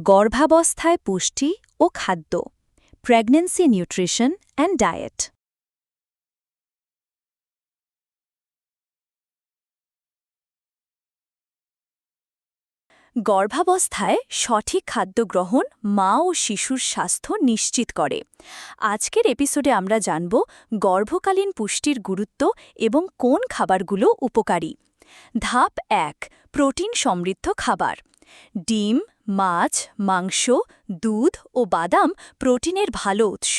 গর্ভাবস্থায় পুষ্টি ও খাদ্য, প্রেগন্যান্সি নিউট্রিশন অ্যান্ড ডায়েট। গর্ভাবস্থায় সঠিক খাদ্য গ্রহণ মা ও শিশুর স্বাস্থ্য নিশ্চিত করে। আজকের এপিসোডে আমরা জানব গর্ভকালীন পুষ্টির গুরুত্ব এবং কোন খাবারগুলো উপকারী। ধাপ ১, প্রোটিন সমৃদ্ধ খাবার। ডিম, মাছ, মাংস, দুধ ও বাদাম প্রোটিনের ভালো উৎস।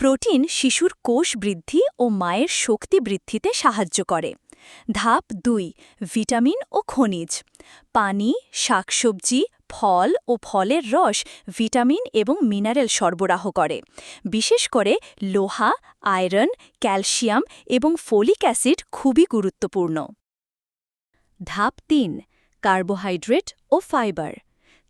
প্রোটিন শিশুর কোষ বৃদ্ধি ও মায়ের শক্তি বৃদ্ধিতে সাহায্য করে। ধাপ ২, ভিটামিন ও খনিজ। পানি, শাকসবজি, ফল ও ফলের রস ভিটামিন এবং মিনারেল সরবরাহ করে। বিশেষ করে লোহা, আয়রন, ক্যালসিয়াম এবং ফোলিক অ্যাসিড খুবই গুরুত্বপূর্ণ। ধাপ ৩, কার্বোহাইড্রেট ও ফাইবার।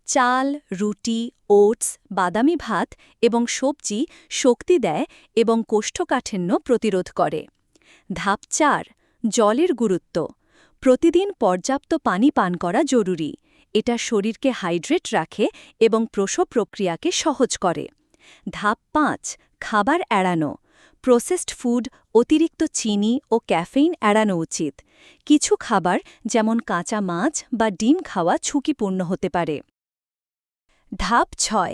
চাল, রুটি, ওটস, বাদামি ভাত এবং সবজি শক্তি দেয় এবং কোষ্ঠকাঠিন্য প্রতিরোধ করে। ধাপ ৪, জলের গুরুত্ব। প্রতিদিন পর্যাপ্ত পানি পান করা জরুরি। এটা শরীরকে হাইড্রেট রাখে এবং প্রসব প্রক্রিয়াকে সহজ করে। ধাপ ৫, খাবার এড়ানো। প্রসেসড ফুড, অতিরিক্ত চিনি ও ক্যাফেইন এড়ানো উচিত। কিছু খাবার যেমন কাঁচা মাছ বা ডিম খাওয়া ঝুঁকিপূর্ণ হতে পারে। ধাপ ৬,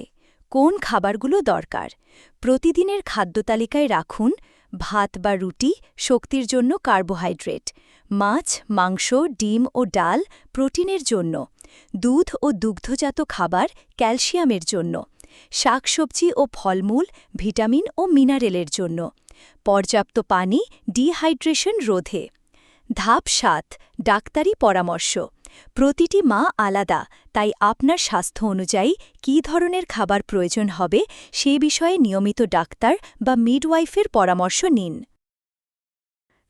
কোন খাবারগুলো দরকার। প্রতিদিনের খাদ্যতালিকায় রাখুন ভাত বা রুটি শক্তির জন্য কার্বোহাইড্রেট, মাছ, মাংস, ডিম ও ডাল প্রোটিনের জন্য, দুধ ও দুগ্ধজাত খাবার ক্যালসিয়ামের জন্য, শাকসবজি ও ফলমূল ভিটামিন ও মিনারেলের জন্য, পর্যাপ্ত পানি ডিহাইড্রেশন রোধে। ধাপ ৭, ডাক্তারি পরামর্শ। প্রতিটি মা আলাদা, তাই আপনার স্বাস্থ্য অনুযায়ী কী ধরনের খাবার প্রয়োজন হবে সে বিষয়ে নিয়মিত ডাক্তার বা মিডওয়াইফের পরামর্শ নিন।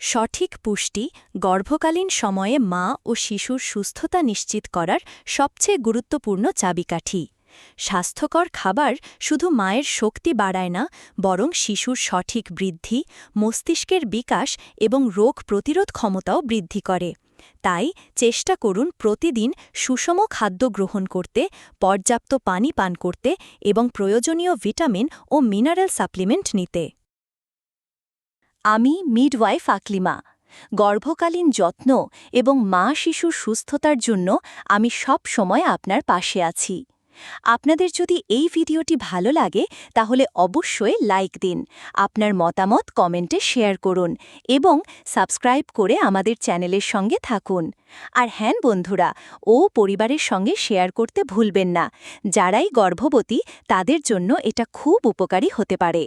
সঠিক পুষ্টি গর্ভকালীন সময়ে মা ও শিশুর সুস্থতা নিশ্চিত করার সবচেয়ে গুরুত্বপূর্ণ চাবিকাঠি। স্বাস্থ্যকর খাবার শুধু মায়ের শক্তি বাড়ায় না, বরং শিশুর সঠিক বৃদ্ধি, মস্তিষ্কের বিকাশ এবং রোগ প্রতিরোধ ক্ষমতাও বৃদ্ধি করে। তাই চেষ্টা করুন প্রতিদিন সুষম খাদ্য গ্রহণ করতে, পর্যাপ্ত পানি পান করতে এবং প্রয়োজনীয় ভিটামিন ও মিনারেল সাপ্লিমেন্ট নিতে। আমি মিডওয়াইফ আকলিমা। গর্ভকালীন যত্ন এবং মা শিশুর সুস্থতার জন্য আমি সব সময় আপনার পাশে আছি। আপনাদের যদি এই ভিডিওটি ভালো লাগে তাহলে অবশ্যই লাইক দিন, আপনার মতামত কমেন্টে শেয়ার করুন এবং সাবস্ক্রাইব করে আমাদের চ্যানেলের সঙ্গে থাকুন। আর হ্যাঁ বন্ধুরা, পরিবারের সঙ্গে শেয়ার করতে ভুলবেন না। যারাই গর্ভবতী তাদের জন্য এটা খুব উপকারী হতে পারে।